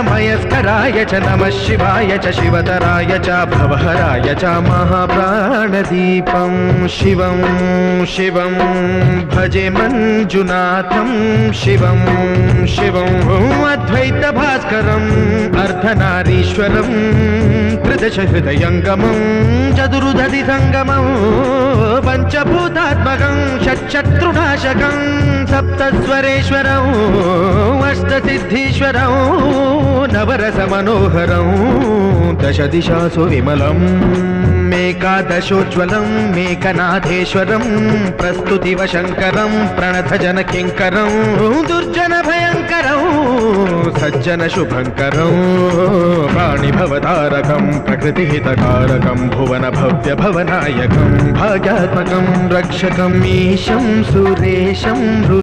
मयस्कराय च नमः शिवाय च शिवतराय च भवहराय च महाप्राणदीपं शिवं शिवं भजे मञ्जुनाथं शिवं शिवं अद्वैतभास्करम् अर्धनारीश्वरं त्रिदशहृदयङ्गमं चतुर्दधिसङ्गमं पञ्चभूतात्मकं षट्शत्रुनाशकं सप्तस्वरेश्वरं अष्टसिद्धीश्वरं नवरसमनोहरं दशदिशासु विमलम् मेकादशोज्ज्वलं मेकनाथेश्वरं प्रस्तुतिवशङ्करं प्रणतजनकिङ्करं दुर्जनभयङ्करं सज्जनशुभङ्करं प्राणिभवतारकं प्रकृतिहितकारकं भुवनभव्यभवनायकं भाग्यात्मकं रक्षकम् ईशं सुरेशं